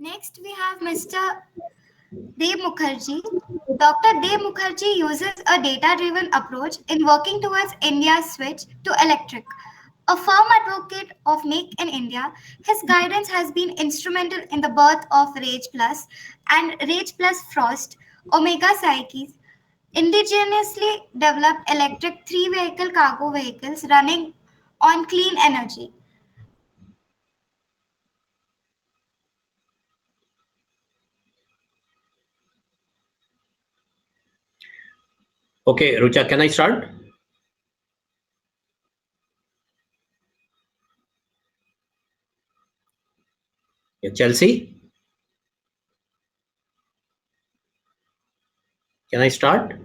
Next, we have Mr. Dev Mukherjee. Dr. Dev Mukherjee uses a data-driven approach in working towards India's switch to electric. A firm advocate of Make in India, his guidance has been instrumental in the birth of Rage Plus and Rage Plus Frost, Omega Psyches, indigenously developed electric three-vehicle cargo vehicles running on clean energy. Okay, Rucha, can I start? Yeah, Chelsea, can I start?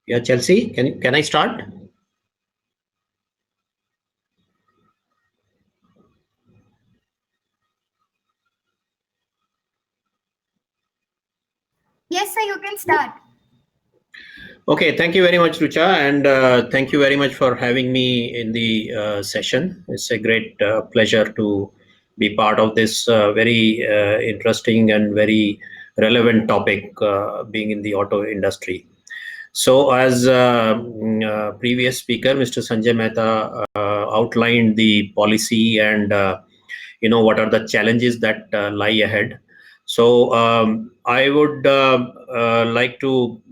Yeah, Chelsea, can I start? Yes, sir, you can start. Okay, thank you very much, Rucha, and thank you very much for having me in the session. It's a great pleasure to be part of this very interesting and very relevant topic, being in the auto industry. So, as previous speaker, Mr. Sanjay Mehta, outlined the policy and what are the challenges that lie ahead. So I would like to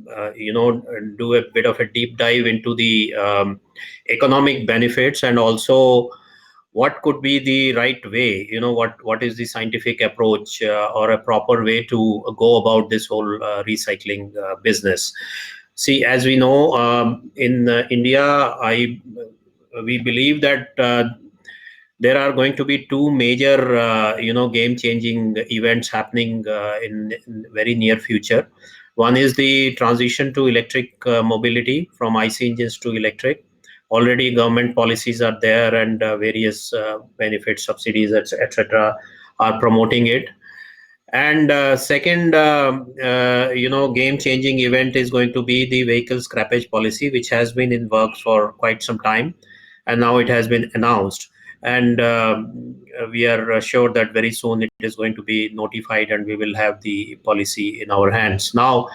do a bit of a deep dive into the economic benefits, and also what could be the right way, what is the scientific approach or a proper way to go about this whole recycling business. See, as we know, in India, I we believe that there are going to be two major game changing events happening in very near future. One is the transition to electric mobility from IC engines to electric. Already government policies are there, and various benefits, subsidies, etc., are promoting it. And second, game changing event is going to be the vehicle scrappage policy, which has been in works for quite some time, and now it has been announced. And we are sure that very soon it is going to be notified, and we will have the policy in our hands. Now,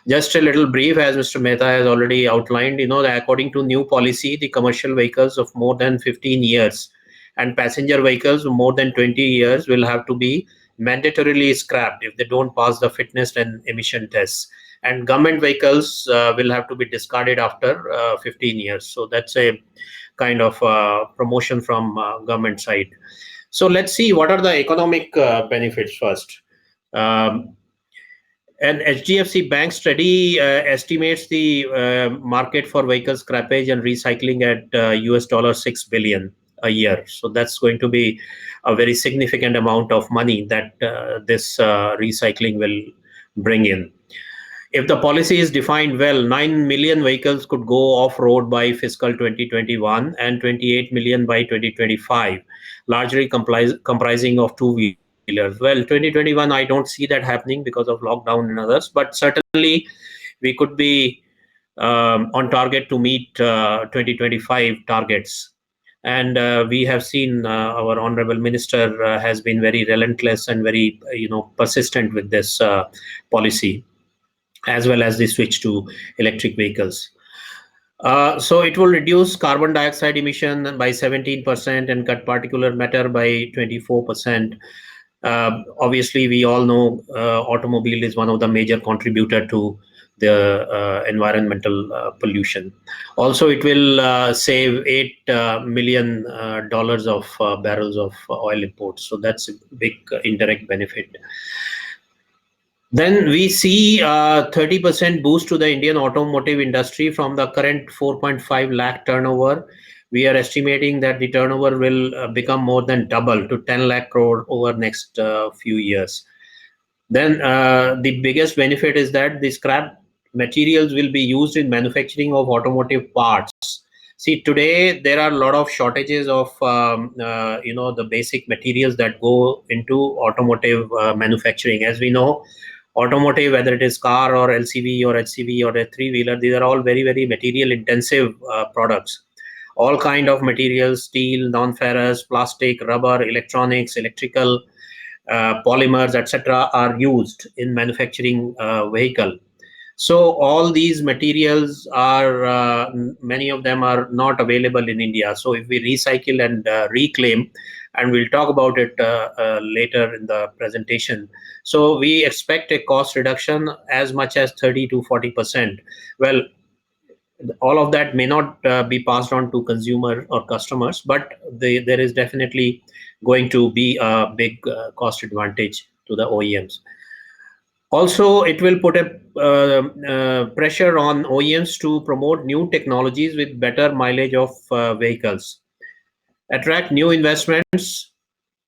just a little brief, as Mr. Mehta has already outlined, that according to new policy, the commercial vehicles of more than 15 years and passenger vehicles of more than 20 years will have to be mandatorily scrapped if they don't pass the fitness and emission tests. And government vehicles will have to be discarded after 15 years. So that's a kind of promotion from government side. So let's see what are the economic benefits first. Um, an HDFC Bank study estimates the market for vehicle scrappage and recycling at US $6 billion a year. So that's going to be a very significant amount of money that this recycling will bring in. If the policy is defined well, 9 million vehicles could go off road by fiscal 2021 and 28 million by 2025, largely comprising of two wheelers. Well, 2021, I don't see that happening because of lockdown and others, but certainly we could be on target to meet 2025 targets. And we have seen our honorable minister has been very relentless and very persistent with this policy, as well as the switch to electric vehicles. So it will reduce carbon dioxide emission by 17% and cut particulate matter by 24%. Obviously, we all know automobile is one of the major contributor to the environmental pollution. Also, it will save $8 million of barrels of oil imports. So that's a big indirect benefit. Then we see a 30% boost to the Indian automotive industry from the current 4.5 lakh turnover. We are estimating that the turnover will become more than double to 10 lakh crore over next few years. Then the biggest benefit is that the scrap materials will be used in manufacturing of automotive parts, See, today there are a lot of shortages of the basic materials that go into automotive manufacturing. As we know, automotive, whether it is car or LCV or HCV or a three-wheeler, these are all very, very material intensive products. All kind of materials, steel, non-ferrous, plastic, rubber, electronics, electrical, polymers, etc., are used in manufacturing vehicle. So all these materials are many of them are not available in India. So if we recycle and reclaim, and we'll talk about it later in the presentation. So we expect a cost reduction as much as 30 to 40%. Well, all of that may not be passed on to consumer or customers, but there is definitely going to be a big cost advantage to the OEMs. Also, it will put a pressure on OEMs to promote new technologies with better mileage of vehicles, attract new investments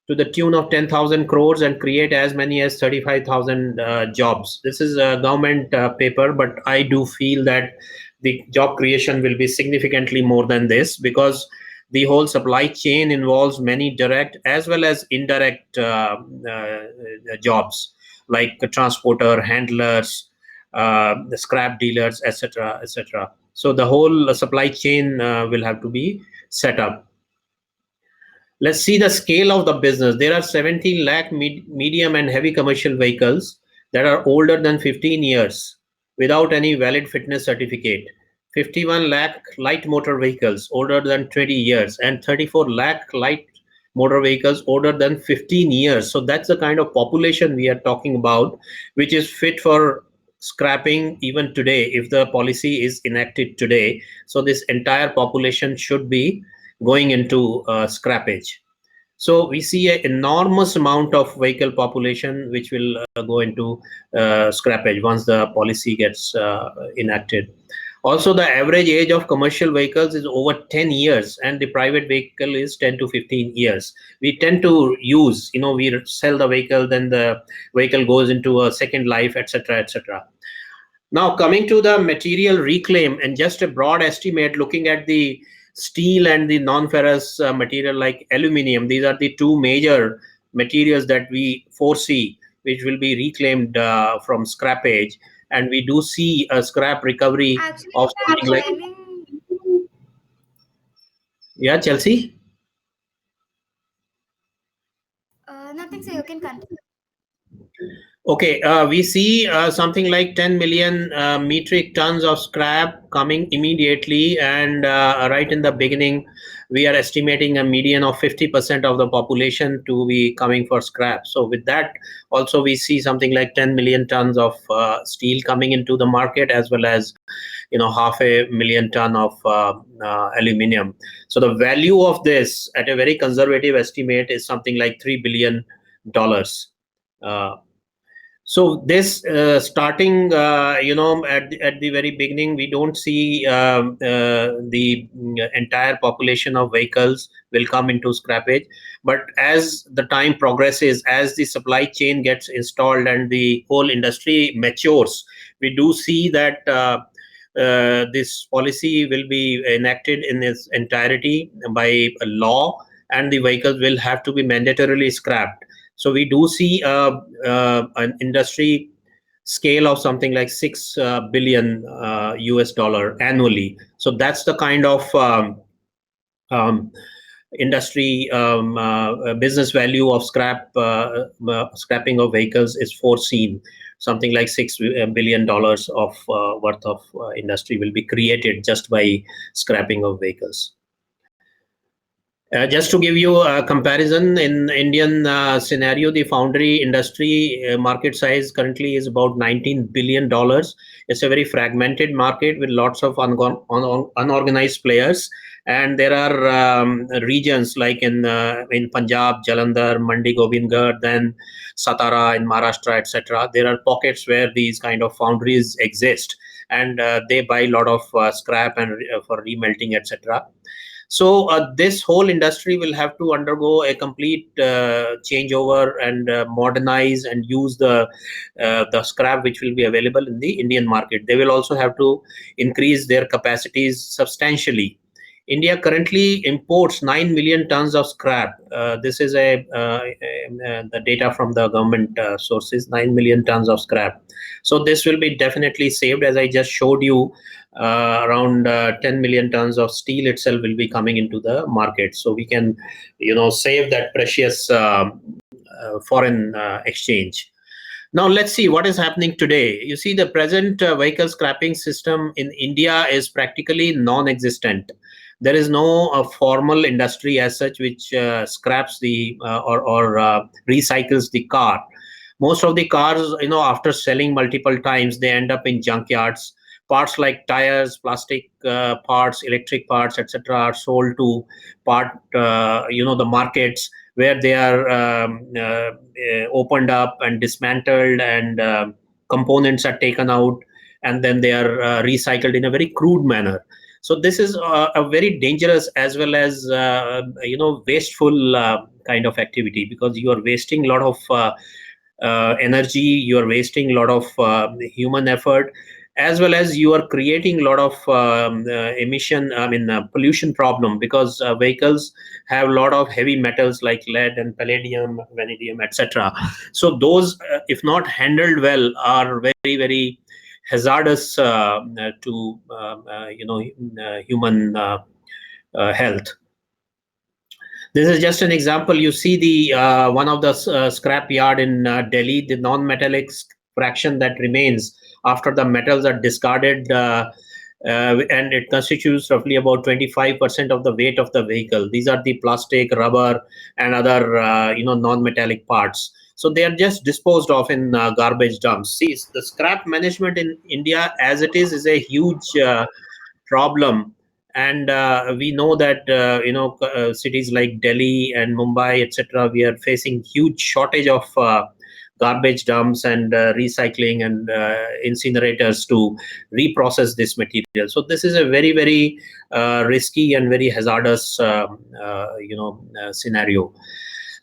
to the tune of 10,000 crores and create as many as 35,000 jobs. This is a government paper, but I do feel that the job creation will be significantly more than this, because the whole supply chain involves many direct as well as indirect jobs, like transporter, handlers, the scrap dealers, etc., etc. So the whole supply chain will have to be set up. Let's see the scale of the business. There are 17 lakh medium and heavy commercial vehicles that are older than 15 years without any valid fitness certificate. 51 lakh light motor vehicles older than 20 years, and 34 lakh light motor vehicles older than 15 years. So that's the kind of population we are talking about, which is fit for scrapping even today if the policy is enacted today. So this entire population should be going into scrappage. So we see an enormous amount of vehicle population which will go into scrappage once the policy gets enacted. Also, the average age of commercial vehicles is over 10 years, and the private vehicle is 10 to 15 years. We tend to use, we sell the vehicle, then the vehicle goes into a second life, etc., etc. Now, coming to the material reclaim, and just a broad estimate looking at the steel and the non-ferrous material like aluminum, these are the two major materials that we foresee which will be reclaimed from scrappage. And we do see a scrap recovery Actually, of we something are like, joining. yeah, Chelsea? Nothing, so you can continue. Okay, we see something like 10 million metric tons of scrap coming immediately, and right in the beginning, we are estimating a median of 50% of the population to be coming for scrap. So with that, also we see something like 10 million tons of steel coming into the market, as well as half a million ton of aluminum. So the value of this, at a very conservative estimate, is something like $3 billion. Uh, so this starting, at the very beginning, we don't see the entire population of vehicles will come into scrappage. But as the time progresses, as the supply chain gets installed and the whole industry matures, we do see that this policy will be enacted in its entirety by a law, and the vehicles will have to be mandatorily scrapped. So we do see an industry scale of something like 6 billion US dollar annually. So that's the kind of um, industry business value of scrapping of vehicles is foreseen. Something like $6 billion of worth of industry will be created just by scrapping of vehicles. Just to give you a comparison, in Indian scenario, the foundry industry market size currently is about $19 billion. It's a very fragmented market with lots of unorganized players, and there are regions like in Punjab, Jalandhar, Mandi Gobindgarh, then Satara in Maharashtra, etc. There are pockets where these kind of foundries exist, and they buy a lot of scrap and for remelting, etc. So this whole industry will have to undergo a complete changeover and modernize and use the scrap which will be available in the Indian market. They will also have to increase their capacities substantially India currently imports 9 million tons of scrap. This is the data from the government sources, 9 million tons of scrap. So this will be definitely saved. As I just showed you, around 10 million tons of steel itself will be coming into the market. So we can, save that precious foreign exchange. Now let's see what is happening today. You see, the present vehicle scrapping system in India is practically non-existent. There is no formal industry as such which scraps the or recycles the car. Most of the cars, after selling multiple times, they end up in junkyards. Parts like tires, plastic parts, electric parts, etc., are sold to the markets where they are opened up and dismantled, and components are taken out, and then they are recycled in a very crude manner. So this is a very dangerous as well as wasteful kind of activity, because you are wasting a lot of energy, you are wasting a lot of human effort, as well as you are creating a lot of pollution problem, because vehicles have a lot of heavy metals like lead and palladium, vanadium, etc. So those, if not handled well, are very, very hazardous to human health. This is just an example. You see the one of the scrap yard in Delhi, the non-metallic fraction that remains after the metals are discarded, and it constitutes roughly about 25% of the weight of the vehicle. These are the plastic, rubber, and other non-metallic parts. So they are just disposed of in garbage dumps. See, the scrap management in India, as it is a huge problem. And we know that cities like Delhi and Mumbai, etc., we are facing huge shortage of garbage dumps and recycling and incinerators to reprocess this material. So this is a very, very risky and very hazardous scenario.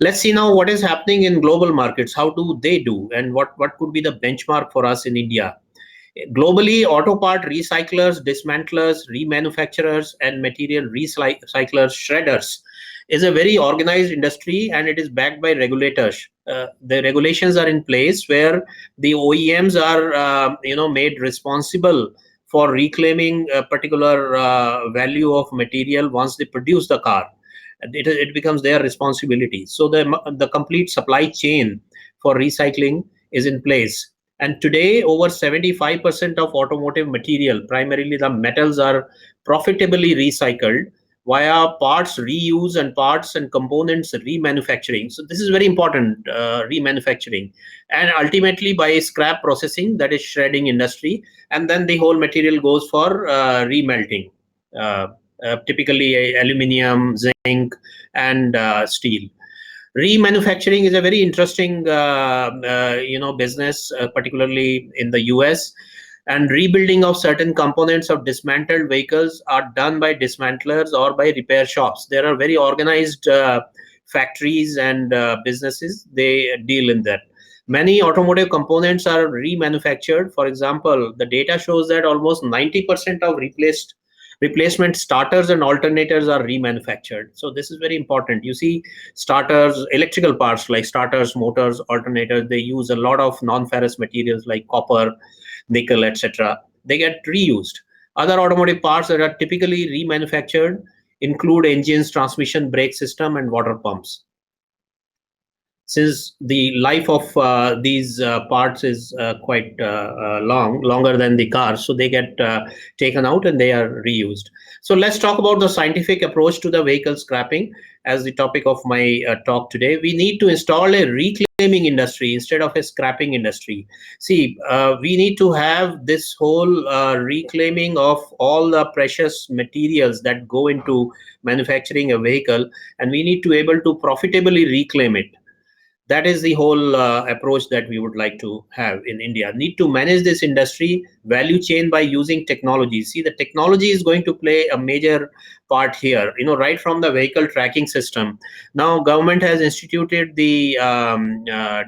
Let's see now what is happening in global markets. How do they do, and what could be the benchmark for us in India? Globally, auto part recyclers, dismantlers, remanufacturers, and material recyclers, shredders, is a very organized industry, and it is backed by regulators. The regulations are in place where the OEMs are, made responsible for reclaiming a particular value of material once they produce the car. It becomes their responsibility. So the complete supply chain for recycling is in place. And today, over 75% of automotive material, primarily the metals, are profitably recycled via parts reuse and parts and components remanufacturing. So this is very important, remanufacturing, and ultimately by scrap processing, that is shredding industry, and then the whole material goes for remelting, typically aluminium, zinc, and steel. Remanufacturing is a very interesting business, particularly in the US. And rebuilding of certain components of dismantled vehicles are done by dismantlers or by repair shops. There are very organized factories and businesses, they deal in that. Many automotive components are remanufactured. For example, the data shows that almost 90% of replacement starters and alternators are remanufactured. So this is very important. You see, starters, electrical parts like starters, motors, alternators, they use a lot of non-ferrous materials like copper, nickel, etc. They get reused. Other automotive parts that are typically remanufactured include engines, transmission, brake system, and water pumps. Since the life of these parts is quite longer than the car, so they get taken out and they are reused. So let's talk about the scientific approach to the vehicle scrapping as the topic of my talk today. We need to install a reclaiming industry instead of a scrapping industry. See, we need to have this whole reclaiming of all the precious materials that go into manufacturing a vehicle, and we need to be able to profitably reclaim it. That is the whole approach that we would like to have in India. Need to manage this industry value chain by using technology. See, the technology is going to play a major part here, right from the vehicle tracking system. Now government has instituted the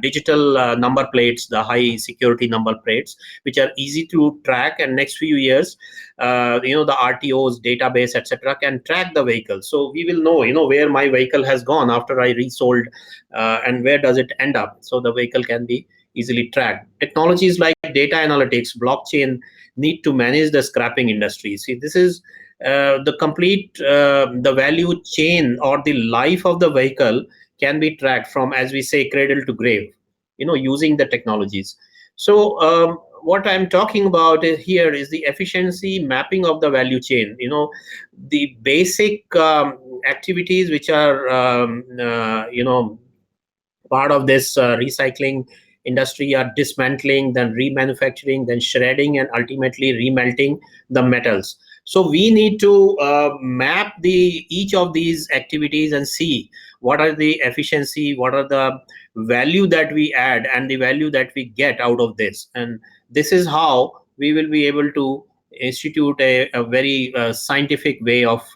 digital number plates, the high security number plates, which are easy to track, and next few years the RTOs database, etc., can track the vehicle. So we will know, where my vehicle has gone after I resold, and where does it end up. So the vehicle can be easily tracked. Technologies like data analytics, blockchain need to manage the scrapping industry. See, this is the complete the value chain or the life of the vehicle can be tracked from, as we say, cradle to grave, using the technologies. So what I'm talking about here is the efficiency mapping of the value chain. The basic activities which are part of this recycling industry are dismantling, then remanufacturing, then shredding, and ultimately remelting the metals. So we need to map the each of these activities and see what are the efficiency, what are the value that we add, and the value that we get out of this. And this is how we will be able to institute a very scientific way of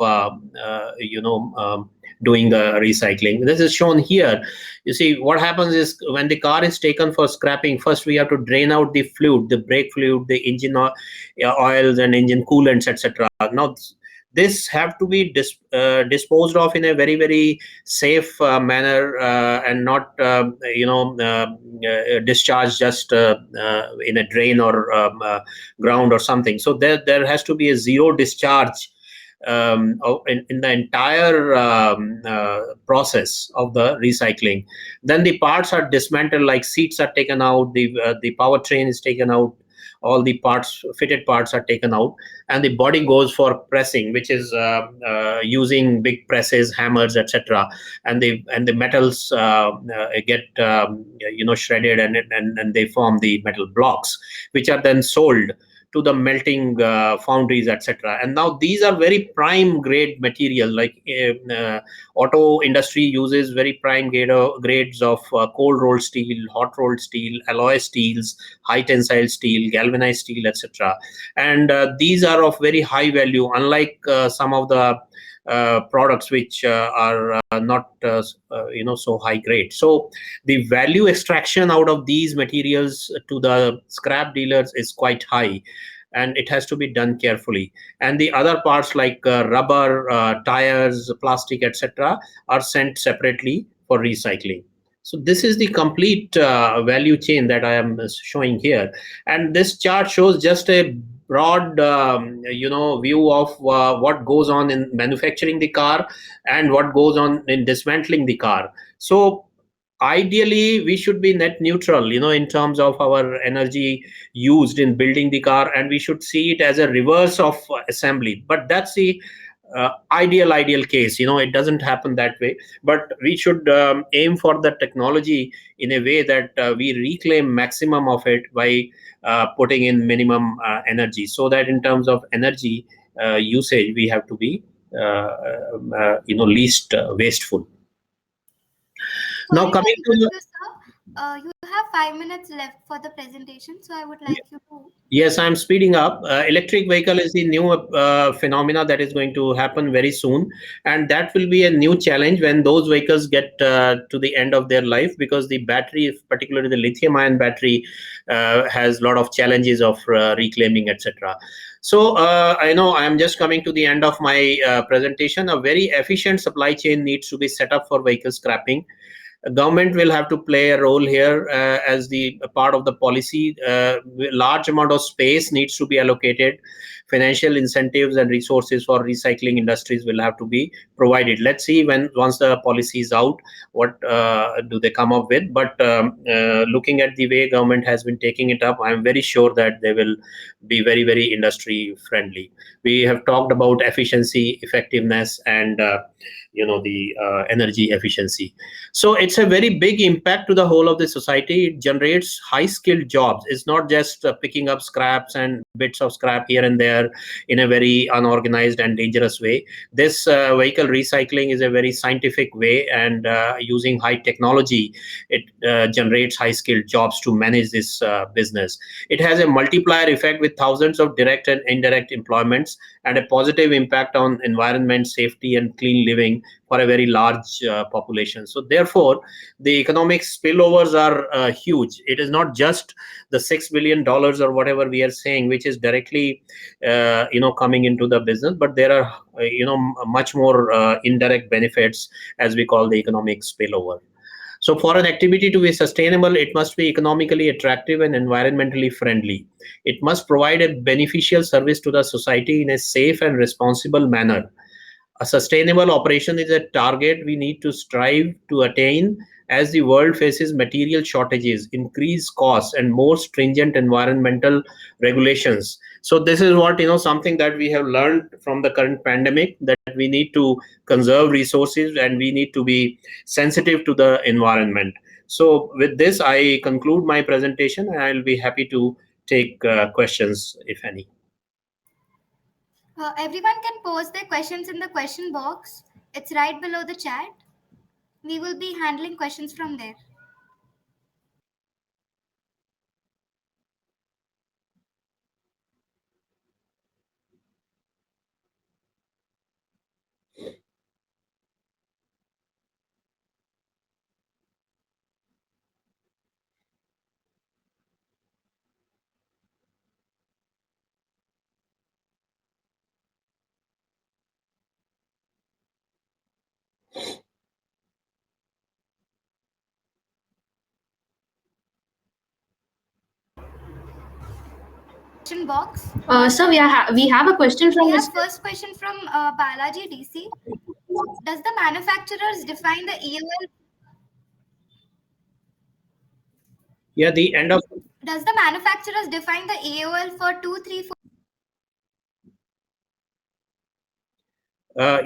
doing the recycling. This is shown here. You see, what happens is when the car is taken for scrapping, first we have to drain out the fluid, the brake fluid, the engine oils and engine coolants, etc. Now this have to be disposed of in a very, very safe manner, and not discharged just in a drain or ground or something. So there has to be a zero discharge in the entire process of the recycling. Then the parts are dismantled, like seats are taken out, the powertrain is taken out, all the parts, fitted parts are taken out, and the body goes for pressing, which is using big presses, hammers, etc. And the metals get shredded, and they form the metal blocks, which are then sold to the melting foundries, etc. And now these are very prime grade material. Like auto industry uses very prime grades of cold rolled steel, hot rolled steel, alloy steels, high tensile steel, galvanized steel, etc. And these are of very high value, unlike some of the products which are not so high grade. So the value extraction out of these materials to the scrap dealers is quite high, and it has to be done carefully. And the other parts like rubber, tires, plastic, etc., are sent separately for recycling. So this is the complete value chain that I am showing here. And this chart shows just a broad view of what goes on in manufacturing the car and what goes on in dismantling the car. So ideally we should be net neutral, in terms of our energy used in building the car, and we should see it as a reverse of assembly. But that's the ideal case. It doesn't happen that way, but we should aim for the technology in a way that we reclaim maximum of it by putting in minimum energy, so that in terms of energy usage we have to be least wasteful. Now Sorry to coming to interrupt the you, sir. You have 5 minutes left for the presentation, so I would like you to. Yes, I'm speeding up. Electric vehicle is the new phenomena that is going to happen very soon, and that will be a new challenge when those vehicles get to the end of their life, because the battery, particularly the lithium-ion battery, has a lot of challenges of reclaiming, etc. So I know I'm just coming to the end of my presentation. A very efficient supply chain needs to be set up for vehicle scrapping. Government will have to play a role here as the part of the policy. Large amount of space needs to be allocated. Financial incentives and resources for recycling industries will have to be provided. Let's see when once the policy is out, what do they come up with. But looking at the way government has been taking it up, I'm very sure that they will be very, very industry friendly. We have talked about efficiency, effectiveness, and the energy efficiency. So it's a very big impact to the whole of the society. It generates high skilled jobs. It's not just picking up scraps and bits of scrap here and there in a very unorganized and dangerous way. This vehicle recycling is a very scientific way, and using high technology, it generates high skilled jobs to manage this business. It has a multiplier effect with thousands of direct and indirect employments, and a positive impact on environment, safety, and clean living for a very large population. So therefore, the economic spillovers are huge. It is not just the $6 billion or whatever we are saying, which is directly coming into the business, but there are much more indirect benefits, as we call the economic spillover. So for an activity to be sustainable, it must be economically attractive and environmentally friendly. It must provide a beneficial service to the society in a safe and responsible manner. A sustainable operation is a target we need to strive to attain as the world faces material shortages, increased costs, and more stringent environmental regulations. So this is what, something that we have learned from the current pandemic, that we need to conserve resources and we need to be sensitive to the environment. So with this, I conclude my presentation, and I'll be happy to take questions, if any. Everyone can post their questions in the question box. It's right below the chat. We will be handling questions from there. Question box. So we have a question from We have Mr. first question from Balaji DC. Does the manufacturers define the EOL? Yeah, the end of Does the manufacturers define the EOL for 2, 3, 4?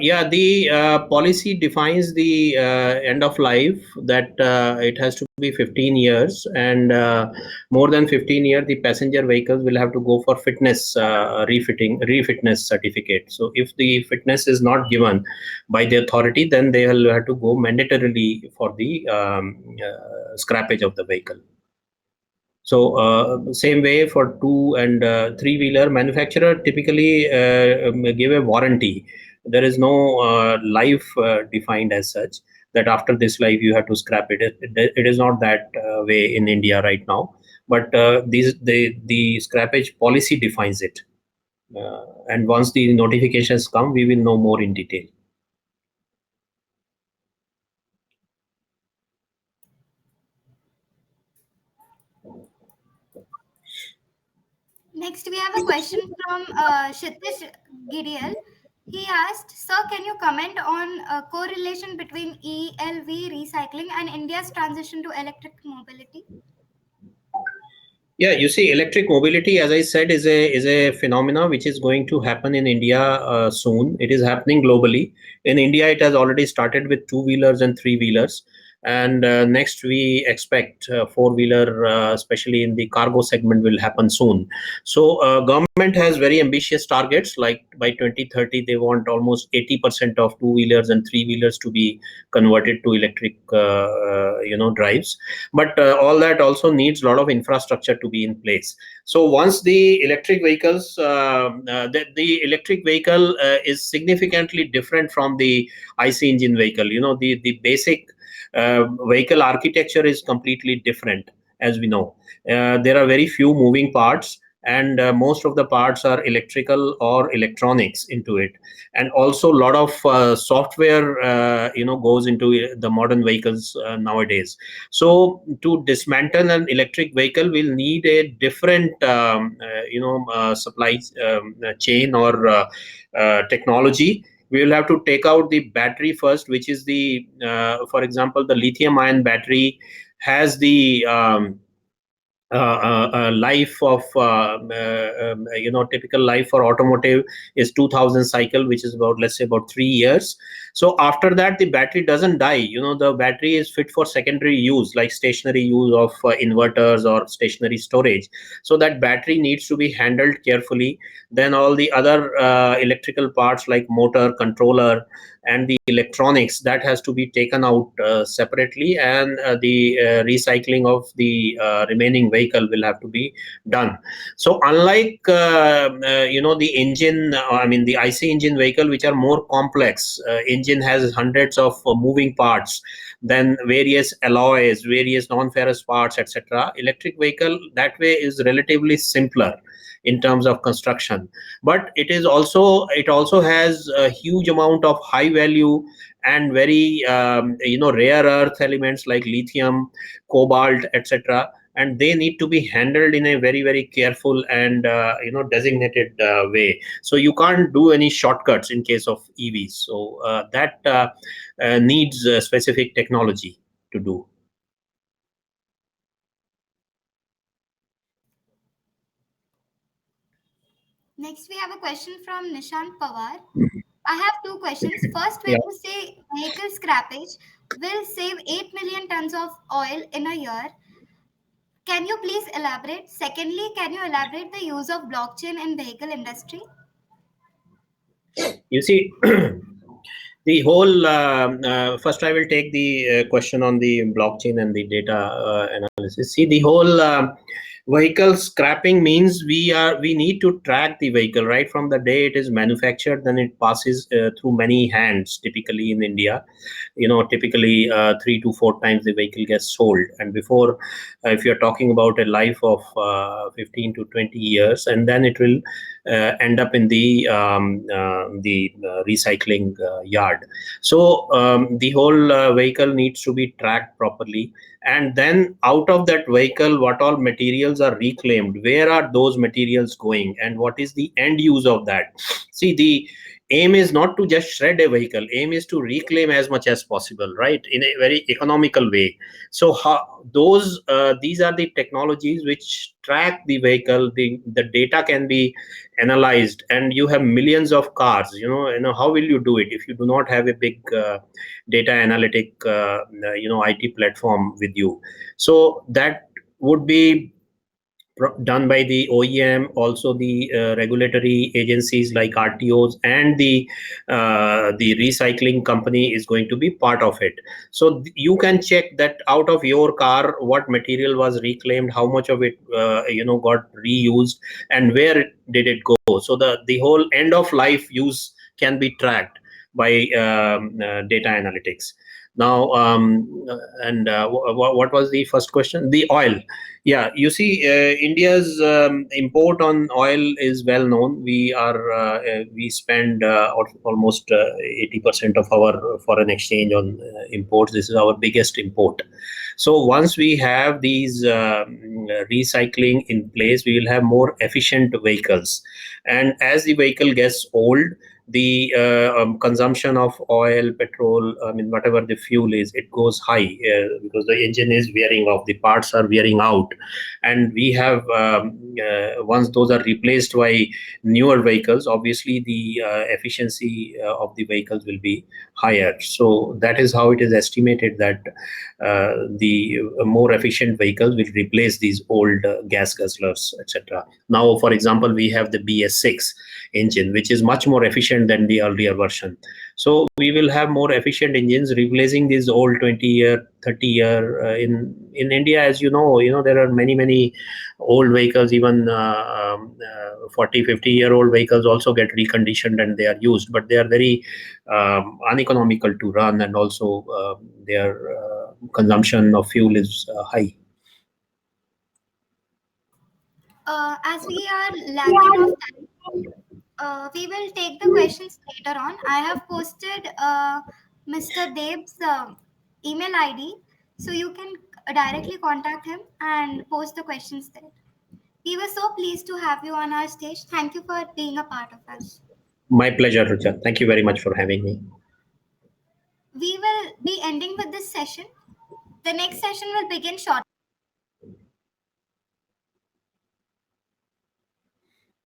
Yeah, the policy defines the end of life, that it has to be 15 years, and more than 15 years, the passenger vehicles will have to go for fitness refitness certificate. So if the fitness is not given by the authority, then they will have to go mandatorily for the scrappage of the vehicle. So same way for two and three-wheeler, manufacturer typically give a warranty. There is no life defined as such, that after this life you have to scrap it. It is not that way in India right now. But the scrappage policy defines it. And once the notifications come, we will know more in detail. Next, we have a question from Shitish Gideal. He asked, Sir, can you comment on a correlation between ELV recycling and India's transition to electric mobility? Yeah, you see, electric mobility, as I said, is a phenomena which is going to happen in India soon. It is happening globally. In India, it has already started with two-wheelers and three-wheelers, and next we expect four-wheeler, especially in the cargo segment, will happen soon. So, government has very ambitious targets. Like by 2030, they want almost 80% of two-wheelers and three-wheelers to be converted to electric, drives. But all that also needs a lot of infrastructure to be in place. So once the electric vehicles, the electric vehicle is significantly different from the IC engine vehicle. The basic vehicle architecture is completely different, as we know. There are very few moving parts, and most of the parts are electrical or electronics into it, and also a lot of software goes into the modern vehicles nowadays. So to dismantle an electric vehicle, will need a different supply chain or technology. We will have to take out the battery first, which is the for example, the lithium ion battery has the life of typical life for automotive is 2000 cycle, which is about, let's say, about 3 years. So after that the battery doesn't die. The battery is fit for secondary use, like stationary use of inverters or stationary storage. So that battery needs to be handled carefully. Then all the other electrical parts like motor, controller, and the electronics, that has to be taken out separately, and the recycling of the remaining vehicle will have to be done. So unlike the engine, I mean the IC engine vehicle, which are more complex, engine has hundreds of moving parts, then various alloys, various non-ferrous parts, etc. Electric vehicle that way is relatively simpler in terms of construction, but it also has a huge amount of high value and very rare earth elements like lithium, cobalt, etc., and they need to be handled in a very, very careful and designated way. So you can't do any shortcuts in case of EVs. So that needs specific technology to do. Next, we have a question from Nishant Pawar. I have two questions. First, when Yeah. you say vehicle scrappage will save 8 million tons of oil in a year, can you please elaborate? Secondly, can you elaborate the use of blockchain in vehicle industry? You see, the whole first I will take the question on the blockchain and the data analysis. See, the whole vehicle scrapping means we need to track the vehicle right from the day it is manufactured. Then it passes through many hands. Typically in India, typically 3 to 4 times the vehicle gets sold. And before, if you're talking about a life of 15 to 20 years, and then it will end up in the recycling yard. So the whole vehicle needs to be tracked properly, and then out of that vehicle, what all materials are reclaimed, where are those materials going, and what is the end use of that. See, the aim is not to just shred a vehicle. Aim is to reclaim as much as possible, right, in a very economical way. So these are the technologies which track the vehicle. The data can be analyzed, and you have millions of cars. How will you do it if you do not have a big data analytic IT platform with you? So that would be done by the OEM, also the regulatory agencies like RTOs, and the recycling company is going to be part of it. So you can check that out of your car, what material was reclaimed, how much of it got reused, and where did it go. So the whole end of life use can be tracked by data analytics. Now, and what was the first question? The oil. Yeah, you see, India's import on oil is well known. We spend almost 80% of our foreign exchange on imports. This is our biggest import. So once we have these recycling in place, we will have more efficient vehicles. And as the vehicle gets old, the consumption of oil, petrol, I mean, whatever the fuel is, it goes high because the engine is wearing off, the parts are wearing out. And we have, once those are replaced by newer vehicles, obviously the efficiency of the vehicles will be higher. So that is how it is estimated that the more efficient vehicles will replace these old gas guzzlers, etc. Now, for example, we have the BS6 engine, which is much more efficient than the earlier version. So we will have more efficient engines replacing these old 20-year, 30-year. In India, as there are many old vehicles, even 40, 50-year-old vehicles also get reconditioned and they are used, but they are very uneconomical to run, and also their consumption of fuel is high. As we are lacking of time, we will take the questions later on. I have posted Mr. Dev's email ID, so you can directly contact him and post the questions there. We were so pleased to have you on our stage. Thank you for being a part of us. My pleasure, Rucha. Thank you very much for having me. We will be ending with this session. The next session will begin shortly.